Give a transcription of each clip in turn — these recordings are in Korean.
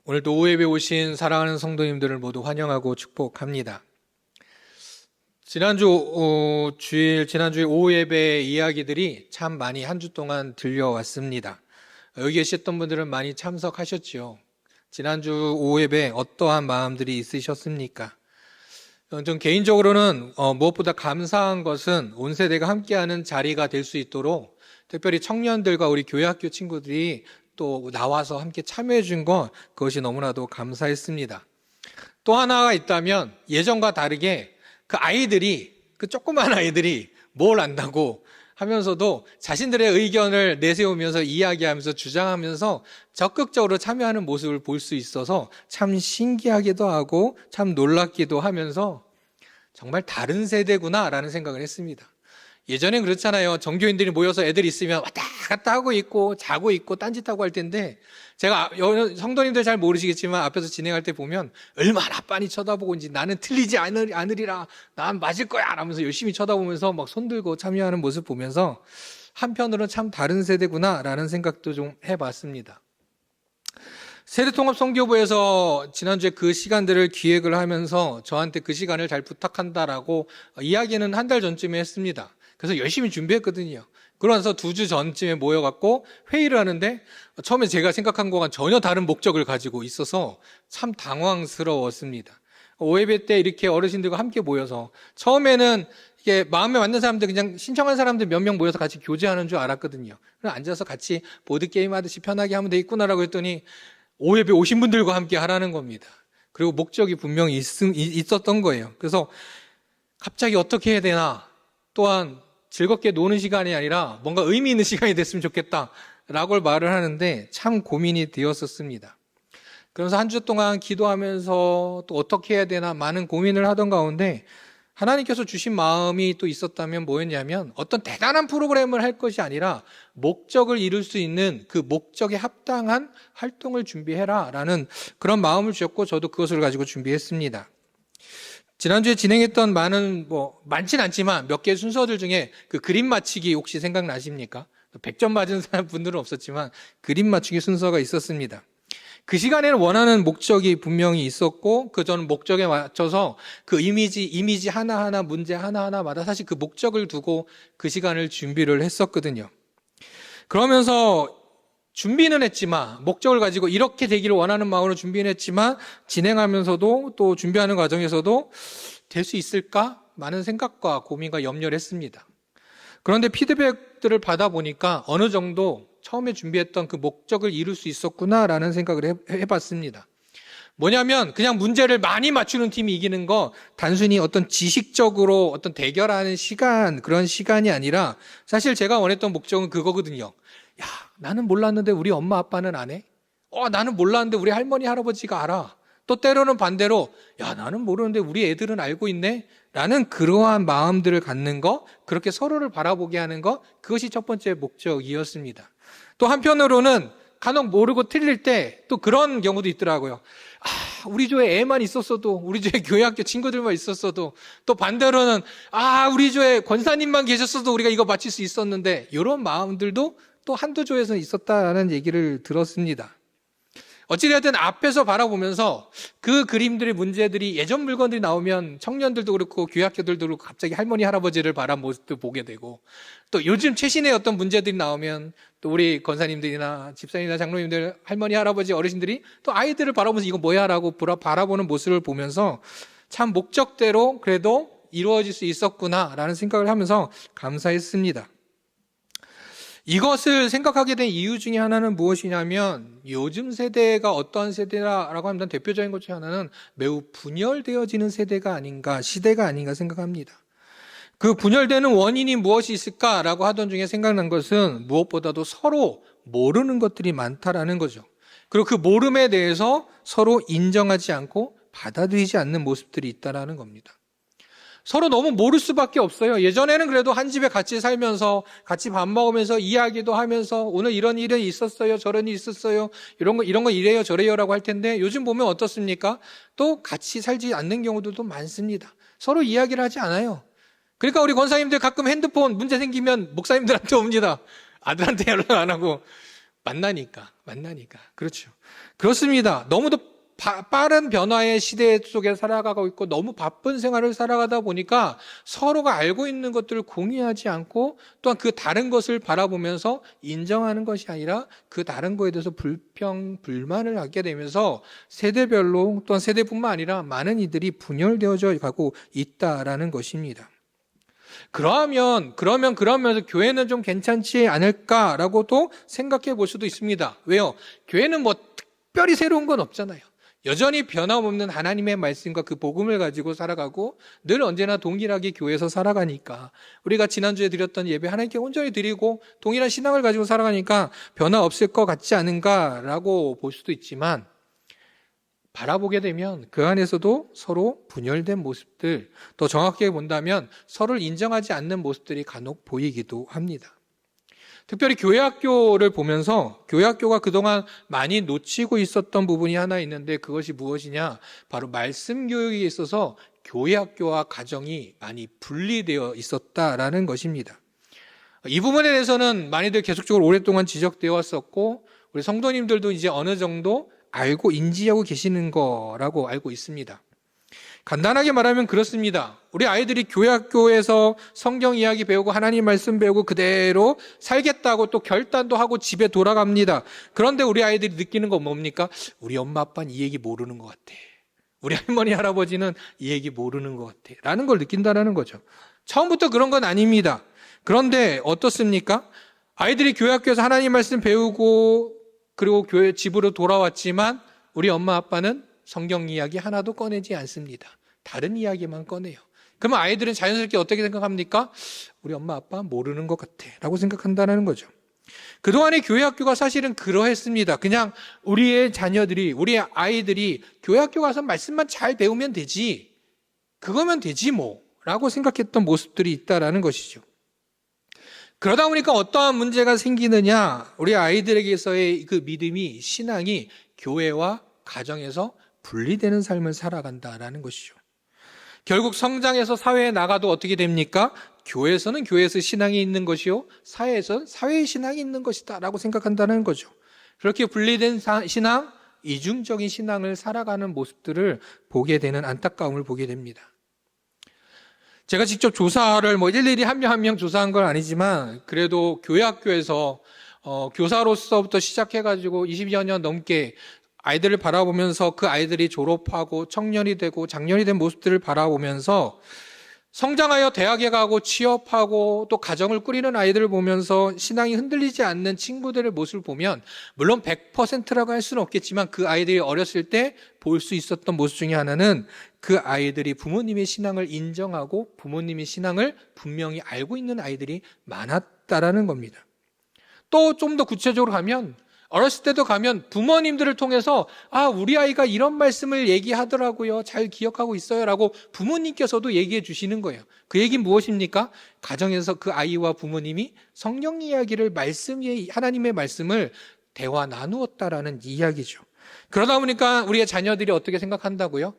오늘도 오예배 오신 사랑하는 성도님들을 모두 환영하고 축복합니다. 지난주에 오예배 이야기들이 참 많이 한 주 동안 들려왔습니다. 여기 계셨던 분들은 많이 참석하셨죠. 지난주 오예배 어떠한 마음들이 있으셨습니까? 전 개인적으로는 무엇보다 감사한 것은 온 세대가 함께하는 자리가 될 수 있도록 특별히 청년들과 우리 교회학교 친구들이 또 나와서 함께 참여해 준 것, 그것이 너무나도 감사했습니다. 또 하나가 있다면 예전과 다르게 그 조그만 아이들이 뭘 안다고 하면서도 자신들의 의견을 내세우면서 이야기하면서 주장하면서 적극적으로 참여하는 모습을 볼 수 있어서 참 신기하기도 하고 참 놀랍기도 하면서 정말 다른 세대구나라는 생각을 했습니다. 예전엔 그렇잖아요. 정교인들이 모여서 애들 있으면 왔다 갔다 하고 있고 자고 있고 딴짓하고 할 텐데, 제가 성도님들 잘 모르시겠지만 앞에서 진행할 때 보면 얼마나 빤히 쳐다보고 있는지, 나는 틀리지 않으리라, 난 맞을 거야 라면서 열심히 쳐다보면서 막 손들고 참여하는 모습 보면서 한편으로는 참 다른 세대구나 라는 생각도 좀 해봤습니다. 세대통합선교부에서 지난주에 그 시간들을 기획을 하면서 저한테 그 시간을 잘 부탁한다라고 이야기는 한 달 전쯤에 했습니다. 그래서 열심히 준비했거든요. 그러면서 2주 전쯤에 모여갖고 회의를 하는데, 처음에 제가 생각한 거와는 전혀 다른 목적을 가지고 있어서 참 당황스러웠습니다. 오예배 때 이렇게 어르신들과 함께 모여서 처음에는 이게 마음에 맞는 사람들, 그냥 신청한 사람들 몇 명 모여서 같이 교제하는 줄 알았거든요. 그럼 앉아서 같이 보드게임 하듯이 편하게 하면 되겠구나라고 했더니 오예배 오신 분들과 함께 하라는 겁니다. 그리고 목적이 분명히 있었던 거예요. 그래서 갑자기 어떻게 해야 되나, 또한 즐겁게 노는 시간이 아니라 뭔가 의미 있는 시간이 됐으면 좋겠다라고 말을 하는데 참 고민이 되었었습니다. 그래서 한 주 동안 기도하면서 또 어떻게 해야 되나 많은 고민을 하던 가운데 하나님께서 주신 마음이 또 있었다면 뭐였냐면, 어떤 대단한 프로그램을 할 것이 아니라 목적을 이룰 수 있는 그 목적에 합당한 활동을 준비해라 라는 그런 마음을 주셨고, 저도 그것을 가지고 준비했습니다. 지난주에 진행했던 많진 않지만 몇 개의 순서들 중에 그 그림 맞히기 혹시 생각나십니까? 100점 맞은 분들은 없었지만 그림 맞추기 순서가 있었습니다. 그 시간에는 원하는 목적이 분명히 있었고, 그 저는 목적에 맞춰서 그 이미지 하나하나, 문제 하나하나마다 사실 그 목적을 두고 그 시간을 준비를 했었거든요. 그러면서 준비는 했지만, 목적을 가지고 이렇게 되기를 원하는 마음으로 준비는 했지만, 진행하면서도 또 준비하는 과정에서도 될 수 있을까? 많은 생각과 고민과 염려를 했습니다. 그런데 피드백들을 받아보니까 어느 정도 처음에 준비했던 그 목적을 이룰 수 있었구나라는 생각을 해봤습니다. 뭐냐면, 그냥 문제를 많이 맞추는 팀이 이기는 거, 단순히 어떤 지식적으로 어떤 대결하는 시간, 그런 시간이 아니라 사실 제가 원했던 목적은 그거거든요. 야, 나는 몰랐는데 우리 엄마 아빠는 안 해? 나는 몰랐는데 우리 할머니 할아버지가 알아. 또 때로는 반대로, 야, 나는 모르는데 우리 애들은 알고 있네? 라는 그러한 마음들을 갖는 거, 그렇게 서로를 바라보게 하는 거, 그것이 첫 번째 목적이었습니다. 또 한편으로는 간혹 모르고 틀릴 때 또 그런 경우도 있더라고요. 우리 조에 애만 있었어도, 우리 조에 교회학교 친구들만 있었어도, 또 반대로는 우리 조에 권사님만 계셨어도 우리가 이거 맞힐 수 있었는데, 이런 마음들도 또 한두 조에서 있었다는 얘기를 들었습니다. 어찌되었든 앞에서 바라보면서 그 그림들의 문제들이, 예전 물건들이 나오면 청년들도 그렇고 교회학교들도 그렇고 갑자기 할머니 할아버지를 바라본 모습도 보게 되고, 또 요즘 최신의 어떤 문제들이 나오면 또 우리 권사님들이나 집사님이나 장로님들, 할머니 할아버지 어르신들이 또 아이들을 바라보면서 이거 뭐야 라고 바라보는 모습을 보면서 참 목적대로 그래도 이루어질 수 있었구나 라는 생각을 하면서 감사했습니다. 이것을 생각하게 된 이유 중에 하나는 무엇이냐면, 요즘 세대가 어떠한 세대라고 하면 대표적인 것 중에 하나는 매우 분열되어지는 세대가 아닌가, 시대가 아닌가 생각합니다. 그 분열되는 원인이 무엇이 있을까라고 하던 중에 생각난 것은 무엇보다도 서로 모르는 것들이 많다라는 거죠. 그리고 그 모름에 대해서 서로 인정하지 않고 받아들이지 않는 모습들이 있다라는 겁니다. 서로 너무 모를 수밖에 없어요. 예전에는 그래도 한 집에 같이 살면서 같이 밥 먹으면서 이야기도 하면서 오늘 이런 일이 있었어요, 저런 일이 있었어요, 이런 거 이래요 저래요라고 할 텐데, 요즘 보면 어떻습니까? 또 같이 살지 않는 경우들도 많습니다. 서로 이야기를 하지 않아요. 그러니까 우리 권사님들 가끔 핸드폰 문제 생기면 목사님들한테 옵니다. 아들한테 연락 안 하고 만나니까. 그렇죠. 그렇습니다. 너무도 빠른 변화의 시대 속에 살아가고 있고 너무 바쁜 생활을 살아가다 보니까 서로가 알고 있는 것들을 공유하지 않고 또한 그 다른 것을 바라보면서 인정하는 것이 아니라 그 다른 거에 대해서 불만을 하게 되면서 세대별로 또한 세대뿐만 아니라 많은 이들이 분열되어져 가고 있다라는 것입니다. 그러면서 교회는 좀 괜찮지 않을까라고도 생각해 볼 수도 있습니다. 왜요? 교회는 뭐 특별히 새로운 건 없잖아요. 여전히 변함없는 하나님의 말씀과 그 복음을 가지고 살아가고 늘 언제나 동일하게 교회에서 살아가니까 우리가 지난주에 드렸던 예배 하나님께 온전히 드리고 동일한 신앙을 가지고 살아가니까 변화 없을 것 같지 않은가라고 볼 수도 있지만 바라보게 되면 그 안에서도 서로 분열된 모습들, 더 정확하게 본다면 서로를 인정하지 않는 모습들이 간혹 보이기도 합니다. 특별히 교회학교를 보면서 교회학교가 그동안 많이 놓치고 있었던 부분이 하나 있는데 그것이 무엇이냐? 바로 말씀 교육에 있어서 교회학교와 가정이 많이 분리되어 있었다라는 것입니다. 이 부분에 대해서는 많이들 계속적으로 오랫동안 지적되어 왔었고 우리 성도님들도 이제 어느 정도 알고 인지하고 계시는 거라고 알고 있습니다. 간단하게 말하면 그렇습니다. 우리 아이들이 교회학교에서 성경 이야기 배우고 하나님 말씀 배우고 그대로 살겠다고 또 결단도 하고 집에 돌아갑니다. 그런데 우리 아이들이 느끼는 건 뭡니까? 우리 엄마 아빠는 이 얘기 모르는 것 같아. 우리 할머니 할아버지는 이 얘기 모르는 것 같아. 라는 걸 느낀다는 거죠. 처음부터 그런 건 아닙니다. 그런데 어떻습니까? 아이들이 교회학교에서 하나님 말씀 배우고 그리고 교회 집으로 돌아왔지만 우리 엄마 아빠는 성경 이야기 하나도 꺼내지 않습니다. 다른 이야기만 꺼내요. 그러면 아이들은 자연스럽게 어떻게 생각합니까? 우리 엄마 아빠 모르는 것 같아 라고 생각한다는 거죠. 그동안의 교회학교가 사실은 그러했습니다. 그냥 우리의 자녀들이, 우리 아이들이 교회학교 가서 말씀만 잘 배우면 되지, 그거면 되지 뭐 라고 생각했던 모습들이 있다라는 것이죠. 그러다 보니까 어떠한 문제가 생기느냐, 우리 아이들에게서의 그 믿음이, 신앙이 교회와 가정에서 분리되는 삶을 살아간다라는 것이죠. 결국 성장해서 사회에 나가도 어떻게 됩니까? 교회에서는 교회에서 신앙이 있는 것이요, 사회에서는 사회의 신앙이 있는 것이다 라고 생각한다는 거죠. 그렇게 분리된 신앙, 이중적인 신앙을 살아가는 모습들을 보게 되는 안타까움을 보게 됩니다. 제가 직접 조사를 일일이 한 명 조사한 건 아니지만 그래도 교회학교에서 교사로서부터 시작해가지고 20여 년 넘게 아이들을 바라보면서 그 아이들이 졸업하고 청년이 되고 장년이 된 모습들을 바라보면서 성장하여 대학에 가고 취업하고 또 가정을 꾸리는 아이들을 보면서 신앙이 흔들리지 않는 친구들의 모습을 보면 물론 100%라고 할 수는 없겠지만 그 아이들이 어렸을 때 볼 수 있었던 모습 중에 하나는 그 아이들이 부모님의 신앙을 인정하고 부모님의 신앙을 분명히 알고 있는 아이들이 많았다라는 겁니다. 또 좀 더 구체적으로 가면 어렸을 때도 가면 부모님들을 통해서 우리 아이가 이런 말씀을 얘기하더라고요. 잘 기억하고 있어요. 라고 부모님께서도 얘기해 주시는 거예요. 그 얘기는 무엇입니까? 가정에서 그 아이와 부모님이 성경 이야기를 하나님의 말씀을 대화 나누었다라는 이야기죠. 그러다 보니까 우리의 자녀들이 어떻게 생각한다고요?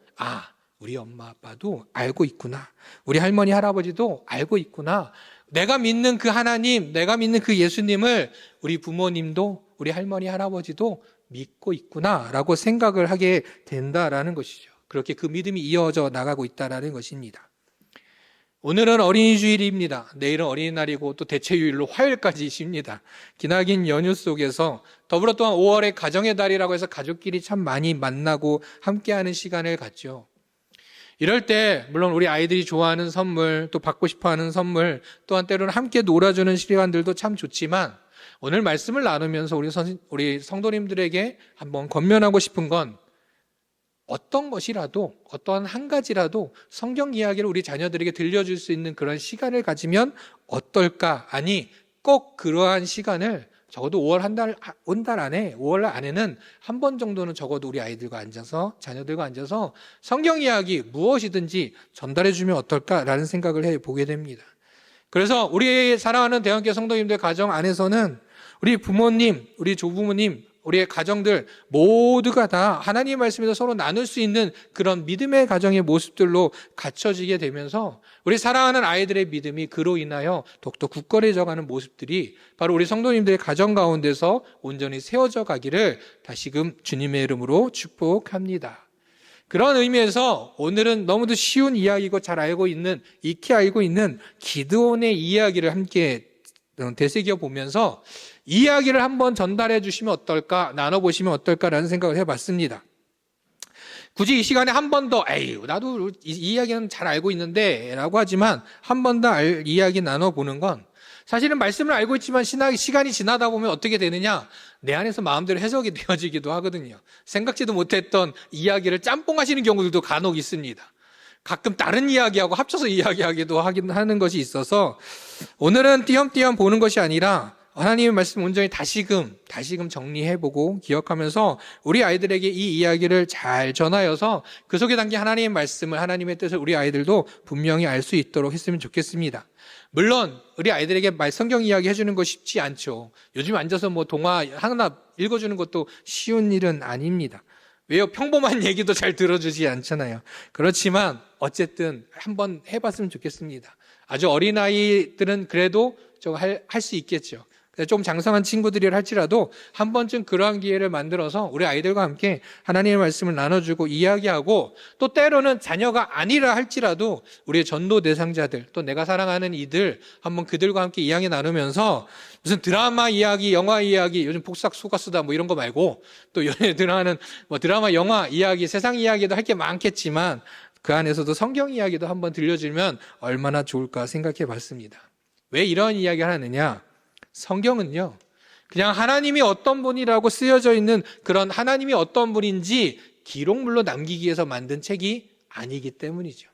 우리 엄마 아빠도 알고 있구나. 우리 할머니 할아버지도 알고 있구나. 내가 믿는 그 하나님, 내가 믿는 그 예수님을 우리 부모님도 우리 할머니 할아버지도 믿고 있구나라고 생각을 하게 된다라는 것이죠. 그렇게 그 믿음이 이어져 나가고 있다라는 것입니다. 오늘은 어린이 주일입니다. 내일은 어린이날이고 또 대체휴일로 화요일까지 쉽니다. 기나긴 연휴 속에서 더불어 또한 5월의 가정의 달이라고 해서 가족끼리 참 많이 만나고 함께하는 시간을 갖죠. 이럴 때 물론 우리 아이들이 좋아하는 선물, 또 받고 싶어하는 선물, 또한 때로는 함께 놀아주는 시간들도 참 좋지만 오늘 말씀을 나누면서 우리 성도님들에게 한번 권면하고 싶은 건 어떤 것이라도, 어떠한 한 가지라도 성경 이야기를 우리 자녀들에게 들려줄 수 있는 그런 시간을 가지면 어떨까? 아니, 꼭 그러한 시간을 적어도 5월 안에, 5월 안에는 한 번 정도는 적어도 우리 아이들과 앉아서, 자녀들과 앉아서 성경 이야기 무엇이든지 전달해주면 어떨까라는 생각을 해보게 됩니다. 그래서 우리 사랑하는 대형교회 성도님들 가정 안에서는 우리 부모님, 우리 조부모님, 우리의 가정들 모두가 다 하나님의 말씀에서 서로 나눌 수 있는 그런 믿음의 가정의 모습들로 갖춰지게 되면서 우리 사랑하는 아이들의 믿음이 그로 인하여 더욱더 굳건해져가는 모습들이 바로 우리 성도님들의 가정 가운데서 온전히 세워져 가기를 다시금 주님의 이름으로 축복합니다. 그런 의미에서 오늘은 너무도 쉬운 이야기고 잘 알고 있는, 익히 알고 있는 기드온의 이야기를 함께 되새겨 보면서 이야기를 한번 전달해 주시면 어떨까, 나눠보시면 어떨까라는 생각을 해봤습니다. 굳이 이 시간에 한 번 더, 나도 이 이야기는 잘 알고 있는데 라고 하지만 한 번 더 이야기 나눠보는 건 사실은 말씀을 알고 있지만 시간이 지나다 보면 어떻게 되느냐, 내 안에서 마음대로 해석이 되어지기도 하거든요. 생각지도 못했던 이야기를 짬뽕하시는 경우들도 간혹 있습니다. 가끔 다른 이야기하고 합쳐서 이야기하기도 하는 것이 있어서 오늘은 띄엄띄엄 보는 것이 아니라 하나님의 말씀 온전히 다시금 정리해보고 기억하면서 우리 아이들에게 이 이야기를 잘 전하여서 그 속에 담긴 하나님의 말씀을, 하나님의 뜻을 우리 아이들도 분명히 알 수 있도록 했으면 좋겠습니다. 물론 우리 아이들에게 성경 이야기 해주는 거 쉽지 않죠. 요즘 앉아서 동화 하나 읽어주는 것도 쉬운 일은 아닙니다. 왜요? 평범한 얘기도 잘 들어주지 않잖아요. 그렇지만 어쨌든 한번 해봤으면 좋겠습니다. 아주 어린아이들은 그래도 좀 할 수 있겠죠. 좀 장성한 친구들이라 할지라도 한 번쯤 그러한 기회를 만들어서 우리 아이들과 함께 하나님의 말씀을 나눠주고 이야기하고, 또 때로는 자녀가 아니라 할지라도 우리의 전도 대상자들, 또 내가 사랑하는 이들 한번 그들과 함께 이야기 나누면서 무슨 드라마 이야기, 영화 이야기, 요즘 폭삭 속가수다 이런 거 말고 또 요즘 하는 드라마, 영화 이야기, 세상 이야기도 할 게 많겠지만 그 안에서도 성경 이야기도 한번 들려주면 얼마나 좋을까 생각해 봤습니다. 왜 이런 이야기를 하느냐? 성경은요, 그냥 하나님이 어떤 분이라고 쓰여져 있는 그런 하나님이 어떤 분인지 기록물로 남기기 위해서 만든 책이 아니기 때문이죠.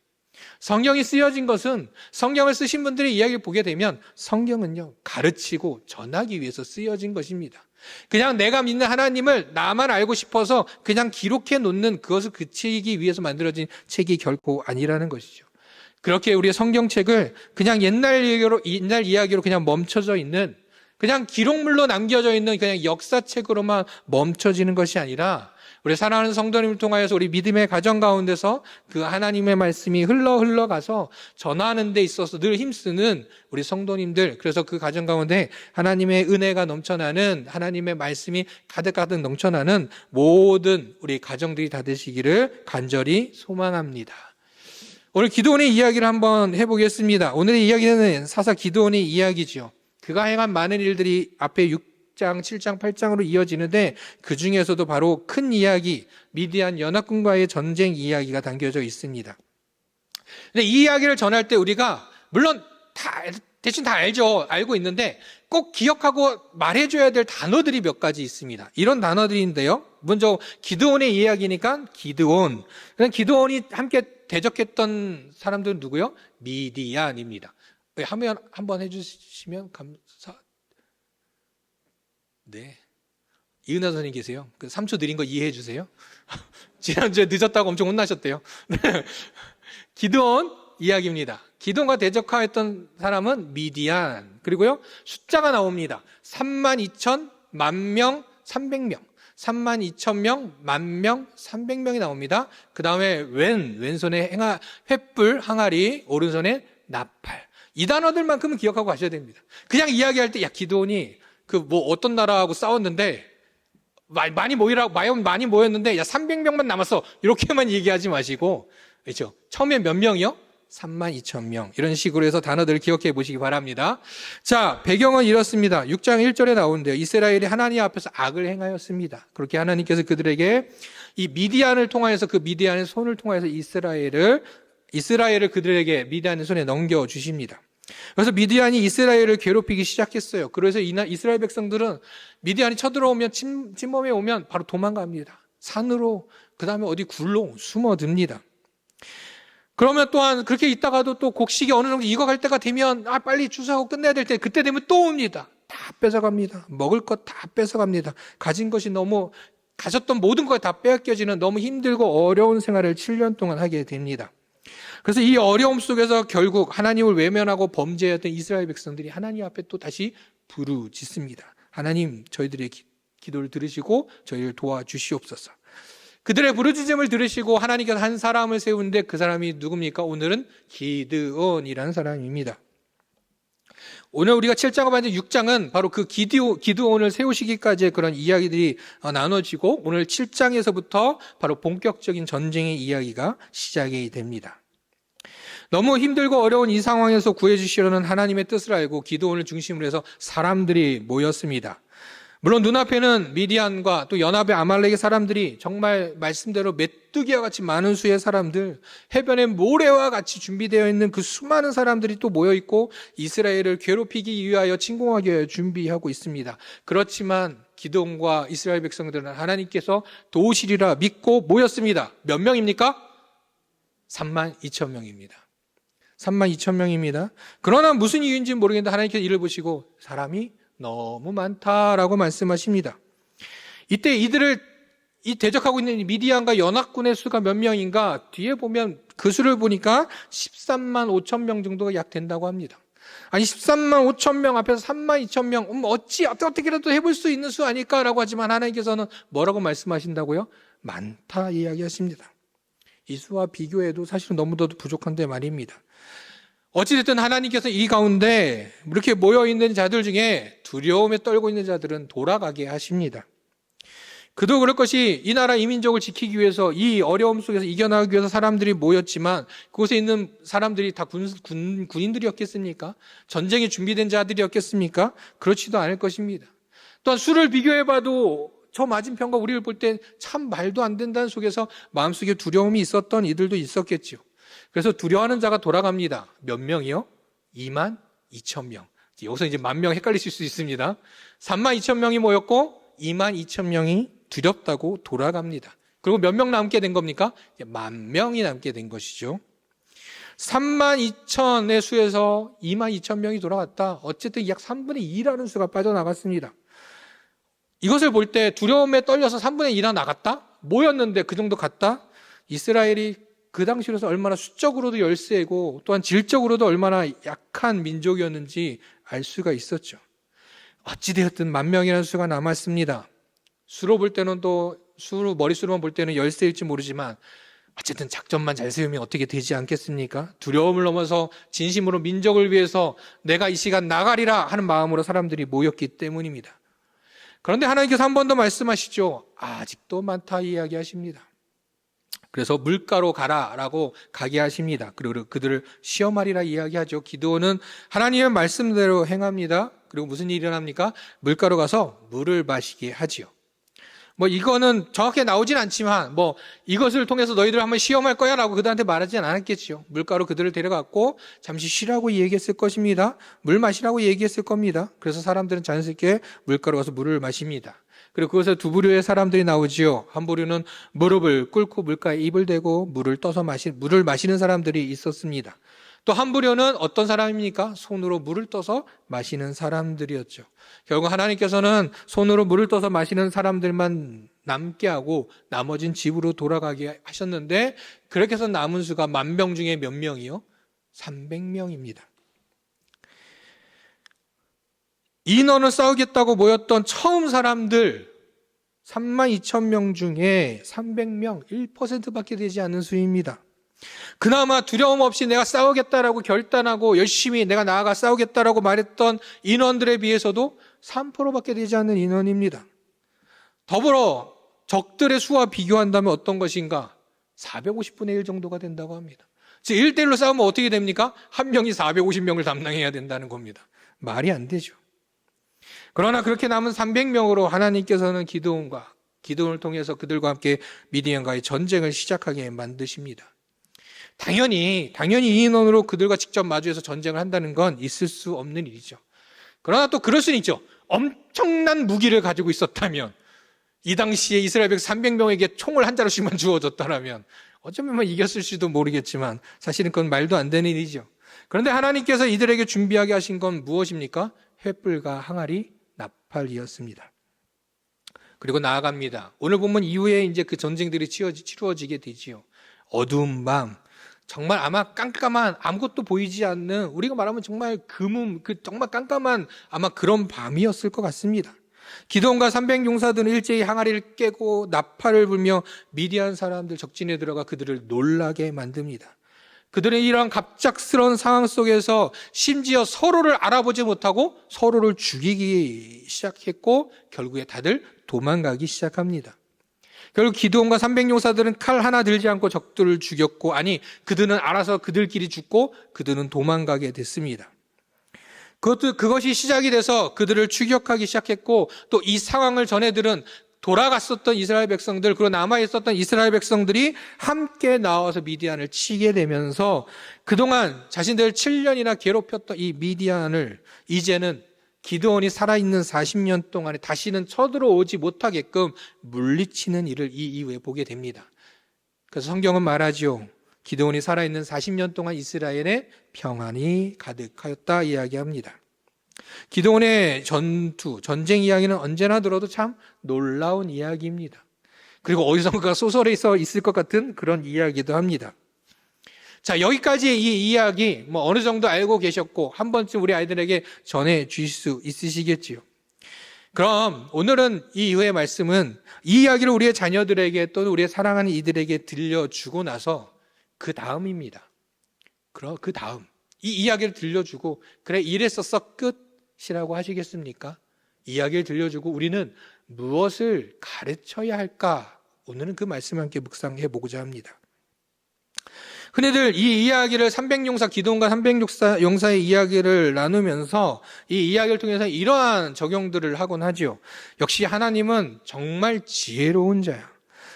성경이 쓰여진 것은, 성경을 쓰신 분들의 이야기를 보게 되면 성경은요, 가르치고 전하기 위해서 쓰여진 것입니다. 그냥 내가 믿는 하나님을 나만 알고 싶어서 그냥 기록해 놓는 그것을 그치기 위해서 만들어진 책이 결코 아니라는 것이죠. 그렇게 우리의 성경책을 그냥 옛날 이야기로 그냥 멈춰져 있는, 그냥 기록물로 남겨져 있는 그냥 역사책으로만 멈춰지는 것이 아니라 우리 사랑하는 성도님을 통하여서 우리 믿음의 가정 가운데서 그 하나님의 말씀이 흘러가서 전하는 데 있어서 늘 힘쓰는 우리 성도님들, 그래서 그 가정 가운데 하나님의 은혜가 넘쳐나는, 하나님의 말씀이 가득가득 넘쳐나는 모든 우리 가정들이 다 되시기를 간절히 소망합니다. 오늘 기드온의 이야기를 한번 해보겠습니다. 오늘의 이야기는 사사 기드온의 이야기죠. 그가 행한 많은 일들이 앞에 6장, 7장, 8장으로 이어지는데 그 중에서도 바로 큰 이야기, 미디안 연합군과의 전쟁 이야기가 담겨져 있습니다. 근데 이 이야기를 전할 때 우리가 물론 대충 다 알고 있는데 꼭 기억하고 말해줘야 될 단어들이 몇 가지 있습니다. 이런 단어들인데요. 먼저 기드온의 이야기니까 기드온. 기드온이 함께 대적했던 사람들은 누구요? 미디안입니다. 하면 한번 해주시면 네. 이은하 선생님 계세요. 그 3초 느린 거 이해해 주세요. 지난주에 늦었다고 엄청 혼나셨대요. 기드온 이야기입니다. 기드온과 대적하였던 사람은 미디안. 그리고요, 숫자가 나옵니다. 32,000, 만명, 300명. 32,000명, 만명, 300명이 나옵니다. 그 다음에 왼손에 횃불, 항아리, 오른손에 나팔. 이 단어들만큼은 기억하고 가셔야 됩니다. 그냥 이야기할 때, 기드온이 어떤 나라하고 싸웠는데, 많이 모였는데, 300명만 남았어. 이렇게만 얘기하지 마시고, 그렇죠? 처음에 몇 명이요? 32,000명. 이런 식으로 해서 단어들을 기억해 보시기 바랍니다. 자, 배경은 이렇습니다. 6장 1절에 나오는데요. 이스라엘이 하나님 앞에서 악을 행하였습니다. 그렇게 하나님께서 그들에게 이 미디안을 통하여서, 그 미디안의 손을 통하여서 이스라엘을 그들에게 미디안의 손에 넘겨주십니다. 그래서 미디안이 이스라엘을 괴롭히기 시작했어요. 그래서 이스라엘 백성들은 미디안이 쳐들어오면, 침범해 오면 바로 도망갑니다. 산으로, 그 다음에 어디 굴로 숨어듭니다. 그러면 또한 그렇게 있다가도 또 곡식이 어느 정도 익어갈 때가 되면 빨리 추수하고 끝내야 될 때, 그때 되면 또 옵니다. 다 뺏어갑니다. 먹을 것 다 뺏어갑니다. 가진 것이 너무, 가졌던 모든 것 다 빼앗겨지는 너무 힘들고 어려운 생활을 7년 동안 하게 됩니다. 그래서 이 어려움 속에서 결국 하나님을 외면하고 범죄했던 이스라엘 백성들이 하나님 앞에 또 다시 부르짖습니다. 하나님, 저희들의 기도를 들으시고 저희를 도와주시옵소서. 그들의 부르짖음을 들으시고 하나님께서 한 사람을 세우는데 그 사람이 누굽니까? 오늘은 기드온이라는 사람입니다. 오늘 우리가 7장과 반전 6장은 바로 그 기드온을 세우시기까지의 그런 이야기들이 나눠지고 오늘 7장에서부터 바로 본격적인 전쟁의 이야기가 시작이 됩니다. 너무 힘들고 어려운 이 상황에서 구해주시려는 하나님의 뜻을 알고 기드온을 중심으로 해서 사람들이 모였습니다. 물론 눈앞에는 미디안과 또 연합의 아말렉의 사람들이 정말 말씀대로 메뚜기와 같이 많은 수의 사람들, 해변의 모래와 같이 준비되어 있는 그 수많은 사람들이 또 모여있고 이스라엘을 괴롭히기 위하여 침공하기 위하여 준비하고 있습니다. 그렇지만 기드온과 이스라엘 백성들은 하나님께서 도우시리라 믿고 모였습니다. 몇 명입니까? 32,000명입니다. 32,000명입니다. 그러나 무슨 이유인지 모르겠는데 하나님께서 이를 보시고 사람이 너무 많다라고 말씀하십니다. 이때 이 대적하고 있는 미디안과 연합군의 수가 몇 명인가? 뒤에 보면 그 수를 보니까 13만 5천 명 정도가 약 된다고 합니다. 아니 13만 5천 명 앞에서 3만 2천 명 어떻게라도 해볼 수 있는 수 아닐까라고 하지만 하나님께서는 뭐라고 말씀하신다고요? 많다 이야기하십니다. 이 수와 비교해도 사실은 너무도 부족한데 말입니다. 어찌됐든 하나님께서 이 가운데 이렇게 모여있는 자들 중에 두려움에 떨고 있는 자들은 돌아가게 하십니다. 그도 그럴 것이 이 나라 이 민족을 지키기 위해서 이 어려움 속에서 이겨나가기 위해서 사람들이 모였지만 그곳에 있는 사람들이 다 군인들이었겠습니까? 전쟁에 준비된 자들이었겠습니까? 그렇지도 않을 것입니다. 또한 수를 비교해봐도 저 맞은편과 우리를 볼 때 참 말도 안 된다는 속에서 마음속에 두려움이 있었던 이들도 있었겠죠. 그래서 두려워하는 자가 돌아갑니다. 몇 명이요? 2만 2천 명. 여기서 이제 10,000명 헷갈리실 수 있습니다. 3만 2천 명이 모였고 2만 2천 명이 두렵다고 돌아갑니다. 그리고 몇 명 남게 된 겁니까? 10,000명이 남게 된 것이죠. 3만 2천의 수에서 2만 2천 명이 돌아갔다. 어쨌든 약 3분의 2라는 수가 빠져나갔습니다. 이것을 볼 때 두려움에 떨려서 3분의 2나 나갔다? 모였는데 그 정도 갔다? 이스라엘이 그 당시로서 얼마나 수적으로도 열세고 또한 질적으로도 얼마나 약한 민족이었는지 알 수가 있었죠. 어찌되었든 10,000명이라는 수가 남았습니다. 수로 볼 때는 머릿수로만 볼 때는 열세일지 모르지만 어쨌든 작전만 잘 세우면 어떻게 되지 않겠습니까? 두려움을 넘어서 진심으로 민족을 위해서 내가 이 시간 나가리라 하는 마음으로 사람들이 모였기 때문입니다. 그런데 하나님께서 한 번 더 말씀하시죠. 아직도 많다 이야기하십니다. 그래서 물가로 가라라고 가게 하십니다. 그리고 그들을 시험하리라 이야기하죠. 기드온은 하나님의 말씀대로 행합니다. 그리고 무슨 일이 일어납니까? 물가로 가서 물을 마시게 하지요. 이거는 정확하게 나오진 않지만 이것을 통해서 너희들 한번 시험할 거야 라고 그들한테 말하진 않았겠죠. 물가로 그들을 데려갔고 잠시 쉬라고 얘기했을 것입니다. 물 마시라고 얘기했을 겁니다. 그래서 사람들은 자연스럽게 물가로 가서 물을 마십니다. 그리고 그것에 두 부류의 사람들이 나오지요. 한 부류는 무릎을 꿇고 물가에 입을 대고 물을 마시는 사람들이 있었습니다. 또 한 부류는 어떤 사람입니까? 손으로 물을 떠서 마시는 사람들이었죠. 결국 하나님께서는 손으로 물을 떠서 마시는 사람들만 남게 하고 나머진 집으로 돌아가게 하셨는데 그렇게 해서 남은 수가 10,000명 중에 몇 명이요? 300명입니다. 인원을 싸우겠다고 모였던 처음 사람들 32,000명 중에 300명, 1%밖에 되지 않는 수입니다. 그나마 두려움 없이 내가 싸우겠다라고 결단하고 열심히 내가 나아가 싸우겠다라고 말했던 인원들에 비해서도 3%밖에 되지 않는 인원입니다. 더불어 적들의 수와 비교한다면 어떤 것인가? 450분의 1 정도가 된다고 합니다. 즉 1대1로 싸우면 어떻게 됩니까? 한 명이 450명을 담당해야 된다는 겁니다. 말이 안 되죠. 그러나 그렇게 남은 300명으로 하나님께서는 기드온을 통해서 그들과 함께 미디안과의 전쟁을 시작하게 만드십니다. 당연히 이 인원으로 그들과 직접 마주해서 전쟁을 한다는 건 있을 수 없는 일이죠. 그러나 또 그럴 수는 있죠. 엄청난 무기를 가지고 있었다면 이 당시에 이스라엘 백성 300명에게 총을 한 자루씩만 주어졌다면 어쩌면 이겼을지도 모르겠지만 사실은 그건 말도 안 되는 일이죠. 그런데 하나님께서 이들에게 준비하게 하신 건 무엇입니까? 횃불과 항아리, 나팔이었습니다. 그리고 나아갑니다. 오늘 본문 이후에 이제 그 전쟁들이 치루어지게 되지요. 어두운 밤, 정말 아마 깜깜한 아무것도 보이지 않는 우리가 말하면 정말 정말 깜깜한 아마 그런 밤이었을 것 같습니다. 기드온과 300용사들은 일제히 항아리를 깨고 나팔을 불며 미디안 사람들 적진에 들어가 그들을 놀라게 만듭니다. 그들은 이러한 갑작스러운 상황 속에서 심지어 서로를 알아보지 못하고 서로를 죽이기 시작했고 결국에 다들 도망가기 시작합니다. 결국 기드온과 300용사들은 칼 하나 들지 않고 적들을 죽였고, 아니 그들은 알아서 그들끼리 죽고 그들은 도망가게 됐습니다. 그것이 시작이 돼서 그들을 추격하기 시작했고, 또 이 상황을 전해들은 돌아갔었던 이스라엘 백성들, 그리고 남아있었던 이스라엘 백성들이 함께 나와서 미디안을 치게 되면서 그동안 자신들 7년이나 괴롭혔던 이 미디안을 이제는 기드온이 살아있는 40년 동안에 다시는 쳐들어오지 못하게끔 물리치는 일을 이 이후에 보게 됩니다. 그래서 성경은 말하지요. 기드온이 살아있는 40년 동안 이스라엘에 평안이 가득하였다 이야기합니다. 기드온의 전쟁 이야기는 언제나 들어도 참 놀라운 이야기입니다. 그리고 어디선가 소설에 있을 것 같은 그런 이야기도 합니다. 자, 여기까지 이 이야기 어느 정도 알고 계셨고 한 번쯤 우리 아이들에게 전해 주실 수 있으시겠지요. 그럼 오늘은 이 이후의 말씀은 이 이야기를 우리의 자녀들에게 또는 우리의 사랑하는 이들에게 들려주고 나서 그 다음입니다. 그 다음 이 이야기를 들려주고 그래 이랬었어 끝이라고 하시겠습니까? 이야기를 들려주고 우리는 무엇을 가르쳐야 할까? 오늘은 그 말씀을 함께 묵상해 보고자 합니다. 흔히들 이 이야기를 300용사 기드온과 300용사의 이야기를 나누면서 이 이야기를 통해서 이러한 적용들을 하곤 하지요. 역시 하나님은 정말 지혜로운 자야.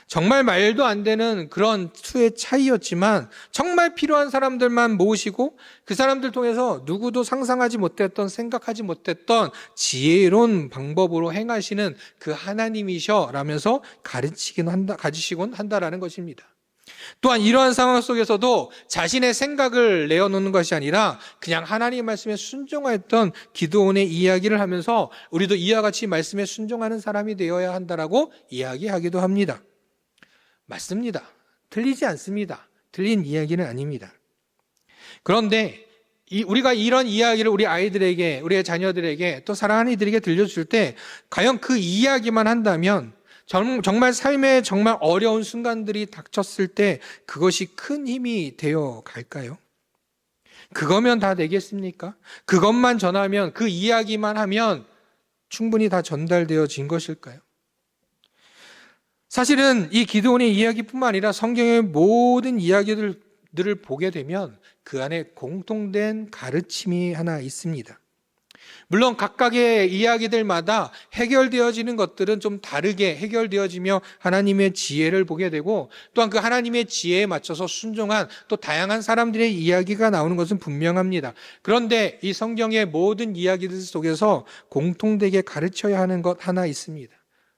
정말 말도 안 되는 그런 수의 차이였지만 정말 필요한 사람들만 모으시고 그 사람들 통해서 누구도 상상하지 못했던, 생각하지 못했던 지혜로운 방법으로 행하시는 그 하나님이셔 라면서 가지시곤 한다라는 것입니다. 또한 이러한 상황 속에서도 자신의 생각을 내어놓는 것이 아니라 그냥 하나님의 말씀에 순종하였던 기드온의 이야기를 하면서 우리도 이와 같이 말씀에 순종하는 사람이 되어야 한다라고 이야기하기도 합니다. 맞습니다. 틀리지 않습니다. 틀린 이야기는 아닙니다. 그런데 우리가 이런 이야기를 우리 아이들에게, 우리의 자녀들에게 또 사랑하는 이들에게 들려줄 때 과연 그 이야기만 한다면 정말 삶에 정말 어려운 순간들이 닥쳤을 때 그것이 큰 힘이 되어 갈까요? 그거면 다 되겠습니까? 그것만 전하면, 그 이야기만 하면 충분히 다 전달되어진 것일까요? 사실은 이 기드온의 이야기뿐만 아니라 성경의 모든 이야기들을 보게 되면 그 안에 공통된 가르침이 하나 있습니다. 물론 각각의 이야기들마다 해결되어지는 것들은 좀 다르게 해결되어지며 하나님의 지혜를 보게 되고 또한 그 하나님의 지혜에 맞춰서 순종한 또 다양한 사람들의 이야기가 나오는 것은 분명합니다. 그런데 이 성경의 모든 이야기들 속에서 공통되게 가르쳐야 하는 것 하나 있습니다.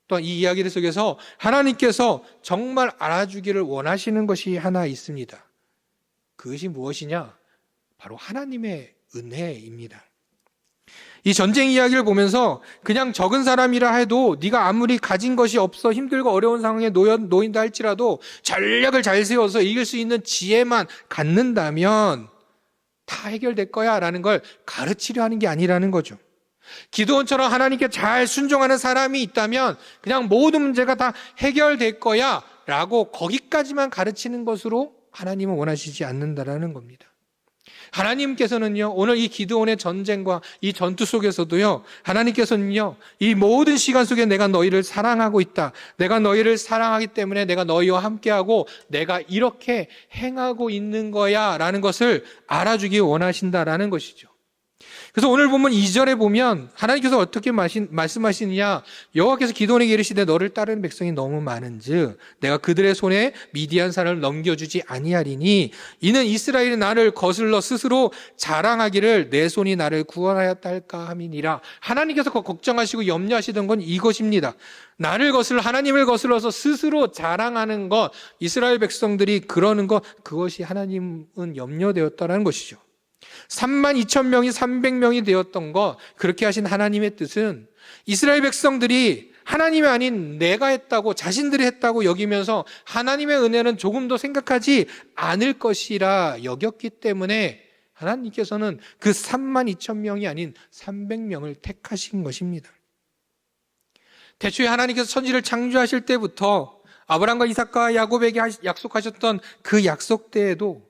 또한 이 이야기들 속에서 하나님께서 정말 알아주기를 원하시는 것이 하나 있습니다. 그것이 무엇이냐? 바로 하나님의 은혜입니다. 이 전쟁 이야기를 보면서 그냥 적은 사람이라 해도 네가 아무리 가진 것이 없어 힘들고 어려운 상황에 놓인다 할지라도 전략을 잘 세워서 이길 수 있는 지혜만 갖는다면 다 해결될 거야 라는 걸 가르치려 하는 게 아니라는 거죠. 기드온처럼 하나님께 잘 순종하는 사람이 있다면 그냥 모든 문제가 다 해결될 거야 라고 거기까지만 가르치는 것으로 하나님은 원하시지 않는다라는 겁니다. 하나님께서는요, 오늘 이 기드온의 전쟁과 이 전투 속에서도요, 하나님께서는요, 이 모든 시간 속에 내가 너희를 사랑하고 있다. 내가 너희를 사랑하기 때문에 내가 너희와 함께하고 내가 이렇게 행하고 있는 거야 라는 것을 알아주기 원하신다라는 것이죠. 그래서 오늘 보면 2절에 보면 하나님께서 어떻게 말씀하시느냐, 여호와께서 기드온에게 이르시되 너를 따르는 백성이 너무 많은즉 내가 그들의 손에 미디안 산을 넘겨주지 아니하리니 이는 이스라엘이 나를 거슬러 스스로 자랑하기를 내 손이 나를 구원하였다 할까 함이니라. 하나님께서 걱정하시고 염려하시던 건 이것입니다. 나를 하나님을 거슬러서 스스로 자랑하는 것, 이스라엘 백성들이 그러는 것, 그것이 하나님은 염려되었다는 것이죠. 32,000명이 300명이 되었던 것, 그렇게 하신 하나님의 뜻은 이스라엘 백성들이 하나님이 아닌 내가 했다고, 자신들이 했다고 여기면서 하나님의 은혜는 조금도 생각하지 않을 것이라 여겼기 때문에 하나님께서는 그 32,000명이 아닌 300명을 택하신 것입니다. 태초에 하나님께서 천지를 창조하실 때부터 아브라함과 이삭과 야곱에게 약속하셨던 그 약속대에도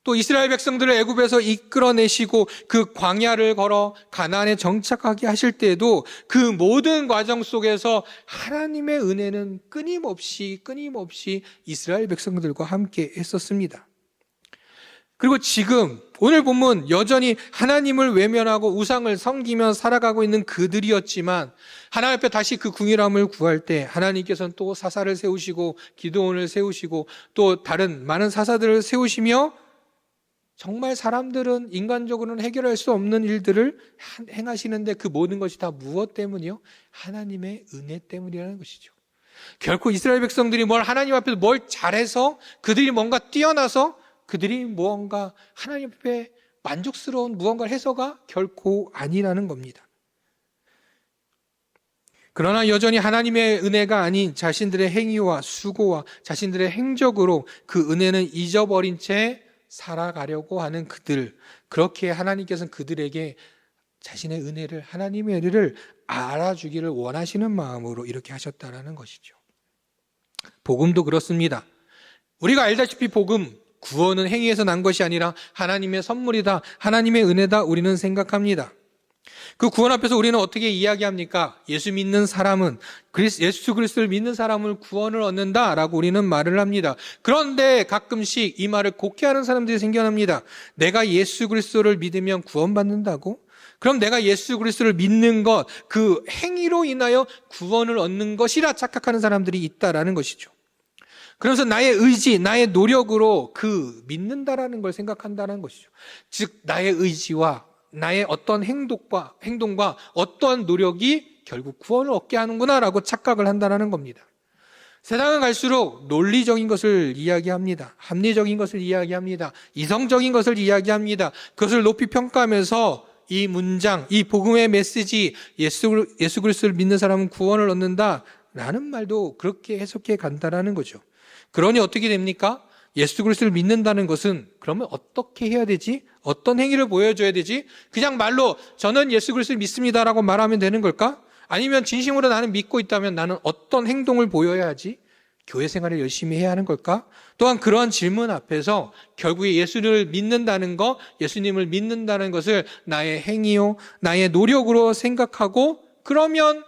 또 이스라엘 백성들을 애굽에서 이끌어내시고 그 광야를 걸어 가나안에 정착하게 하실 때에도 그 모든 과정 속에서 하나님의 은혜는 끊임없이 이스라엘 백성들과 함께 했었습니다. 그리고 지금 오늘 본문 여전히 하나님을 외면하고 우상을 섬기며 살아가고 있는 그들이었지만 하나님 앞에 다시 그 궁일함을 구할 때 하나님께서는 또 사사를 세우시고 기드온을 세우시고 또 다른 많은 사사들을 세우시며 정말 사람들은 인간적으로는 해결할 수 없는 일들을 행하시는데 그 모든 것이 다 무엇 때문이요? 하나님의 은혜 때문이라는 것이죠. 결코 이스라엘 백성들이 하나님 앞에서 뭘 잘해서 그들이 뭔가 뛰어나서 그들이 무언가 하나님 앞에 만족스러운 무언가를 해서가 결코 아니라는 겁니다. 그러나 여전히 하나님의 은혜가 아닌 자신들의 행위와 수고와 자신들의 행적으로 그 은혜는 잊어버린 채 살아가려고 하는 그들, 그렇게 하나님께서는 그들에게 자신의 은혜를, 하나님의 은혜를 알아주기를 원하시는 마음으로 이렇게 하셨다는 것이죠. 복음도 그렇습니다. 우리가 알다시피 복음, 구원은 행위에서 난 것이 아니라 하나님의 선물이다, 하나님의 은혜다 우리는 생각합니다. 그 구원 앞에서 우리는 어떻게 이야기합니까? 예수 믿는 사람은, 예수 그리스도를 믿는 사람은 구원을 얻는다라고 우리는 말을 합니다. 그런데 가끔씩 이 말을 곡해하는 사람들이 생겨납니다. 내가 예수 그리스도를 믿으면 구원받는다고? 그럼 내가 예수 그리스도를 믿는 것, 그 행위로 인하여 구원을 얻는 것이라 착각하는 사람들이 있다라는 것이죠. 그래서 나의 의지, 나의 노력으로 그 믿는다라는 걸 생각한다는 것이죠. 즉 나의 의지와 나의 어떤 행동과 어떤 노력이 결국 구원을 얻게 하는구나라고 착각을 한다는 겁니다. 세상은 갈수록 논리적인 것을 이야기합니다. 합리적인 것을 이야기합니다. 이성적인 것을 이야기합니다. 그것을 높이 평가하면서 이 문장, 이 복음의 메시지, 예수 그리스도를 믿는 사람은 구원을 얻는다라는 말도 그렇게 해석해 간다라는 거죠. 그러니 어떻게 됩니까? 예수 그리스도를 믿는다는 것은 그러면 어떻게 해야 되지? 어떤 행위를 보여줘야 되지? 그냥 말로 저는 예수 그리스도를 믿습니다라고 말하면 되는 걸까? 아니면 진심으로 나는 믿고 있다면 나는 어떤 행동을 보여야 하지? 교회 생활을 열심히 해야 하는 걸까? 또한 그러한 질문 앞에서 결국에 예수를 믿는다는 것, 예수님을 믿는다는 것을 나의 행위요, 나의 노력으로 생각하고 그러면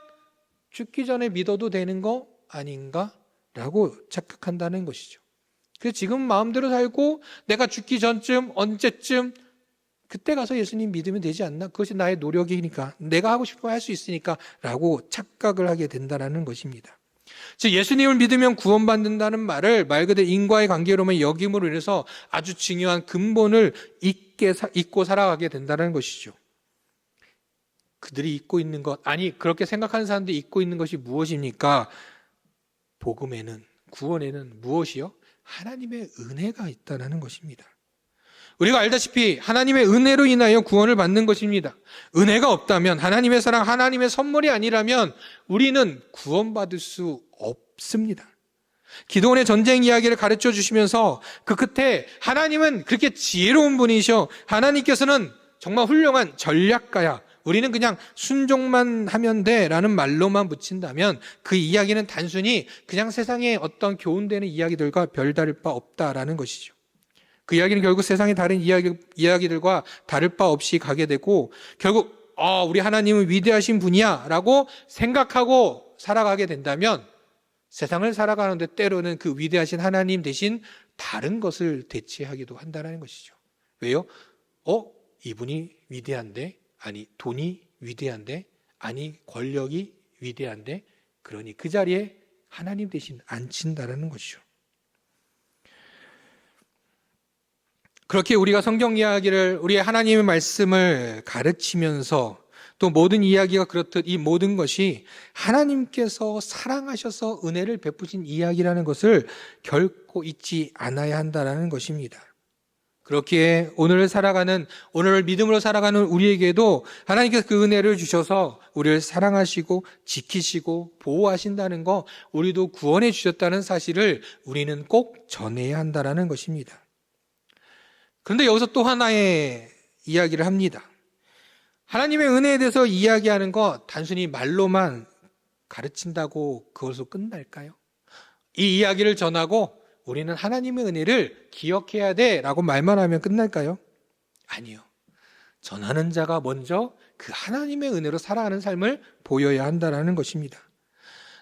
죽기 전에 믿어도 되는 거 아닌가? 라고 착각한다는 것이죠. 그래서 지금 마음대로 살고 내가 죽기 전쯤 언제쯤 그때 가서 예수님 믿으면 되지 않나? 그것이 나의 노력이니까 내가 하고 싶으면 할 수 있으니까 라고 착각을 하게 된다는 것입니다. 즉 예수님을 믿으면 구원받는다는 말을 말 그대로 인과의 관계로만 여김으로 인해서 아주 중요한 근본을 잊고 살아가게 된다는 것이죠. 그들이 잊고 있는 것, 아니 그렇게 생각하는 사람들이 잊고 있는 것이 무엇입니까? 복음에는, 구원에는 무엇이요? 하나님의 은혜가 있다는 것입니다. 우리가 알다시피 하나님의 은혜로 인하여 구원을 받는 것입니다. 은혜가 없다면, 하나님의 사랑, 하나님의 선물이 아니라면 우리는 구원받을 수 없습니다. 기드온의 전쟁 이야기를 가르쳐 주시면서 그 끝에 하나님은 그렇게 지혜로운 분이셔, 하나님께서는 정말 훌륭한 전략가야, 우리는 그냥 순종만 하면 돼 라는 말로만 붙인다면 그 이야기는 단순히 그냥 세상에 어떤 교훈되는 이야기들과 별다를 바 없다라는 것이죠. 그 이야기는 결국 세상의 다른 이야기들과 다를 바 없이 가게 되고 결국 우리 하나님은 위대하신 분이야 라고 생각하고 살아가게 된다면 세상을 살아가는데 때로는 그 위대하신 하나님 대신 다른 것을 대체하기도 한다는 것이죠. 왜요? 이분이 위대한데, 아니 돈이 위대한데, 아니 권력이 위대한데, 그러니 그 자리에 하나님 대신 앉힌다는 것이죠. 그렇게 우리가 성경 이야기를, 우리의 하나님의 말씀을 가르치면서 또 모든 이야기가 그렇듯 이 모든 것이 하나님께서 사랑하셔서 은혜를 베푸신 이야기라는 것을 결코 잊지 않아야 한다는 것입니다. 그렇기에 오늘을 믿음으로 살아가는 우리에게도 하나님께서 그 은혜를 주셔서 우리를 사랑하시고 지키시고 보호하신다는 거, 우리도 구원해 주셨다는 사실을 우리는 꼭 전해야 한다는 것입니다. 그런데 여기서 또 하나의 이야기를 합니다. 하나님의 은혜에 대해서 이야기하는 것 단순히 말로만 가르친다고 그것으로 끝날까요? 이 이야기를 전하고 우리는 하나님의 은혜를 기억해야 돼 라고 말만 하면 끝날까요? 아니요. 전하는 자가 먼저 그 하나님의 은혜로 살아가는 삶을 보여야 한다는 것입니다.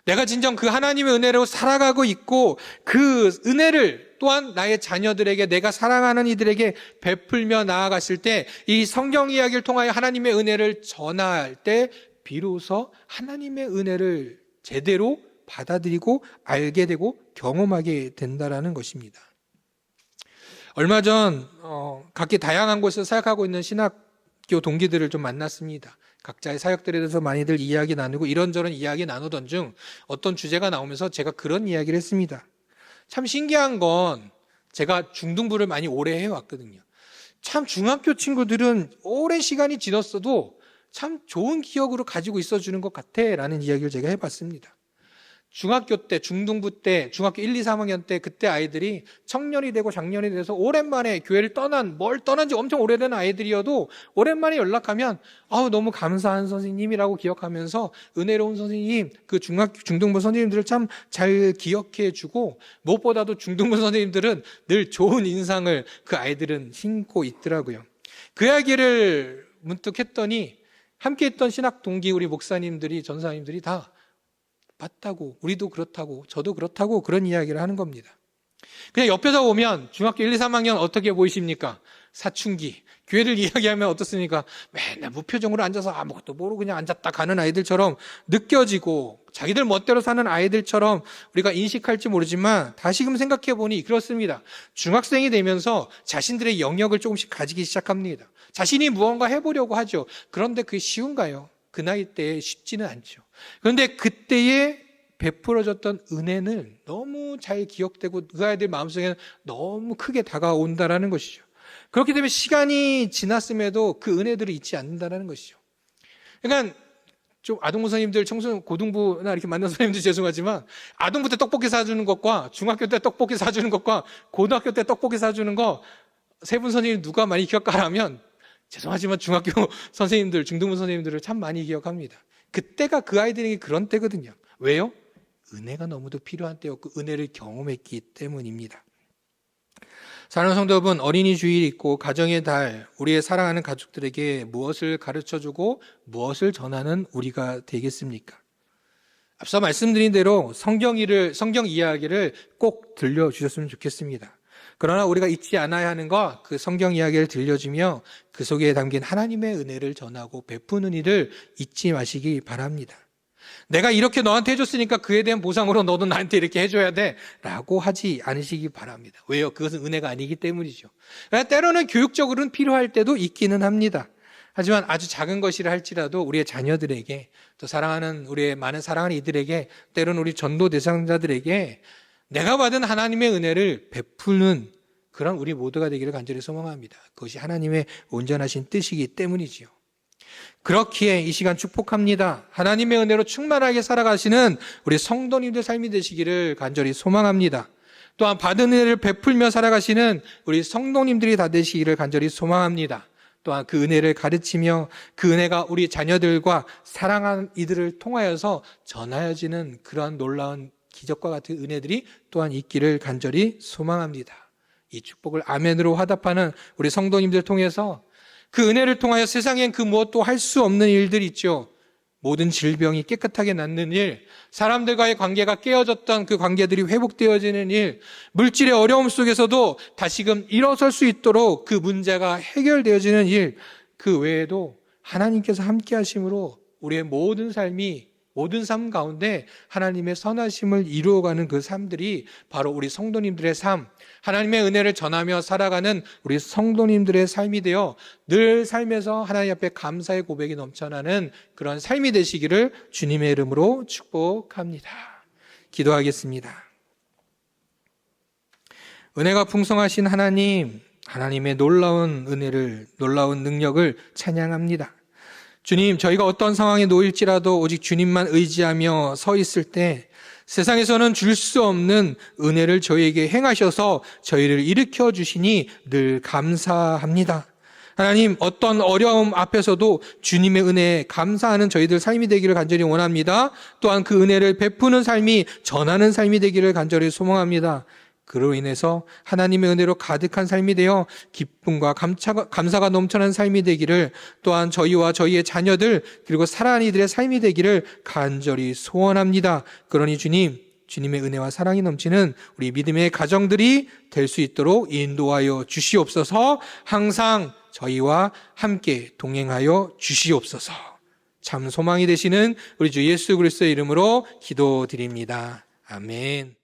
내가 진정 그 하나님의 은혜로 살아가고 있고 그 은혜를 또한 나의 자녀들에게, 내가 사랑하는 이들에게 베풀며 나아갔을 때, 이 성경 이야기를 통하여 하나님의 은혜를 전할 때 비로소 하나님의 은혜를 제대로 받아들이고 알게 되고 경험하게 된다는 것입니다. 얼마 전 각기 다양한 곳에서 사역하고 있는 신학교 동기들을 좀 만났습니다. 각자의 사역들에 대해서 많이들 이야기 나누고 이런저런 이야기 나누던 중 어떤 주제가 나오면서 제가 그런 이야기를 했습니다. 참 신기한 건 제가 중등부를 많이 오래 해왔거든요. 참 중학교 친구들은 오랜 시간이 지났어도 참 좋은 기억으로 가지고 있어주는 것 같아 라는 이야기를 제가 해봤습니다. 중학교 때, 중등부 때, 중학교 1, 2, 3학년 때 그때 아이들이 청년이 되고 장년이 돼서 오랜만에 교회를 뭘 떠난 지 엄청 오래된 아이들이어도 오랜만에 연락하면 너무 감사한 선생님이라고 기억하면서 은혜로운 선생님, 그 중등부 선생님들을 참 잘 기억해 주고, 무엇보다도 중등부 선생님들은 늘 좋은 인상을 그 아이들은 신고 있더라고요. 그 이야기를 문득 했더니 함께 했던 신학 동기 우리 목사님들이, 전사님들이 다 맞다고, 우리도 그렇다고, 저도 그렇다고 그런 이야기를 하는 겁니다. 그냥 옆에서 보면 중학교 1, 2, 3학년 어떻게 보이십니까? 사춘기. 교회를 이야기하면 어떻습니까? 맨날 무표정으로 앉아서 아무것도 모르고 그냥 앉았다 가는 아이들처럼 느껴지고, 자기들 멋대로 사는 아이들처럼 우리가 인식할지 모르지만 다시금 생각해 보니 그렇습니다. 중학생이 되면서 자신들의 영역을 조금씩 가지기 시작합니다. 자신이 무언가 해보려고 하죠. 그런데 그게 쉬운가요? 그 나이 때에 쉽지는 않죠. 그런데 그때에 베풀어졌던 은혜는 너무 잘 기억되고 그 아이들 마음속에는 너무 크게 다가온다라는 것이죠. 그렇기 때문에 시간이 지났음에도 그 은혜들을 잊지 않는다라는 것이죠. 그러니까 좀 아동부 선생님들, 청소년 고등부나 이렇게 만난 선생님들 죄송하지만 아동부 때 떡볶이 사주는 것과 중학교 때 떡볶이 사주는 것과 고등학교 때 떡볶이 사주는 거 세 분 선생님 누가 많이 기억하라면 죄송하지만 중학교 선생님들, 중등부 선생님들을 참 많이 기억합니다. 그때가 그 아이들에게 그런 때거든요. 왜요? 은혜가 너무도 필요한 때였고 은혜를 경험했기 때문입니다. 사랑하는 성도 여러분, 어린이 주일 있고 가정의 달, 우리의 사랑하는 가족들에게 무엇을 가르쳐주고 무엇을 전하는 우리가 되겠습니까? 앞서 말씀드린 대로 성경 이야기를 꼭 들려주셨으면 좋겠습니다. 그러나 우리가 잊지 않아야 하는 것, 그 성경 이야기를 들려주며 그 속에 담긴 하나님의 은혜를 전하고 베푸는 일을 잊지 마시기 바랍니다. 내가 이렇게 너한테 해줬으니까 그에 대한 보상으로 너도 나한테 이렇게 해줘야 돼 라고 하지 않으시기 바랍니다. 왜요? 그것은 은혜가 아니기 때문이죠. 때로는 교육적으로는 필요할 때도 있기는 합니다. 하지만 아주 작은 것이라 할지라도 우리의 자녀들에게, 또 사랑하는 우리의 많은 사랑하는 이들에게, 때로는 우리 전도 대상자들에게 내가 받은 하나님의 은혜를 베푸는 그런 우리 모두가 되기를 간절히 소망합니다. 그것이 하나님의 온전하신 뜻이기 때문이지요. 그렇기에 이 시간 축복합니다. 하나님의 은혜로 충만하게 살아가시는 우리 성도님들 삶이 되시기를 간절히 소망합니다. 또한 받은 은혜를 베풀며 살아가시는 우리 성도님들이 다 되시기를 간절히 소망합니다. 또한 그 은혜를 가르치며 그 은혜가 우리 자녀들과 사랑하는 이들을 통하여서 전하여지는 그러한 놀라운 기적과 같은 은혜들이 또한 있기를 간절히 소망합니다. 이 축복을 아멘으로 화답하는 우리 성도님들 통해서 그 은혜를 통하여 세상엔 그 무엇도 할 수 없는 일들이 있죠. 모든 질병이 깨끗하게 낫는 일, 사람들과의 관계가 깨어졌던 그 관계들이 회복되어지는 일, 물질의 어려움 속에서도 다시금 일어설 수 있도록 그 문제가 해결되어지는 일, 그 외에도 하나님께서 함께 하심으로 우리의 모든 삶 가운데 하나님의 선하심을 이루어가는 그 삶들이 바로 우리 성도님들의 삶, 하나님의 은혜를 전하며 살아가는 우리 성도님들의 삶이 되어 늘 삶에서 하나님 앞에 감사의 고백이 넘쳐나는 그런 삶이 되시기를 주님의 이름으로 축복합니다. 기도하겠습니다. 은혜가 풍성하신 하나님, 하나님의 놀라운 은혜를, 놀라운 능력을 찬양합니다. 주님, 저희가 어떤 상황에 놓일지라도 오직 주님만 의지하며 서 있을 때 세상에서는 줄 수 없는 은혜를 저희에게 행하셔서 저희를 일으켜 주시니 늘 감사합니다. 하나님, 어떤 어려움 앞에서도 주님의 은혜에 감사하는 저희들 삶이 되기를 간절히 원합니다. 또한 그 은혜를 베푸는 삶이 전하는 삶이 되기를 간절히 소망합니다. 그로 인해서 하나님의 은혜로 가득한 삶이 되어 기쁨과 감사가 넘쳐난 삶이 되기를, 또한 저희와 저희의 자녀들 그리고 사랑하는 이들의 삶이 되기를 간절히 소원합니다. 그러니 주님, 주님의 은혜와 사랑이 넘치는 우리 믿음의 가정들이 될 수 있도록 인도하여 주시옵소서. 항상 저희와 함께 동행하여 주시옵소서. 참 소망이 되시는 우리 주 예수 그리스도의 이름으로 기도드립니다. 아멘.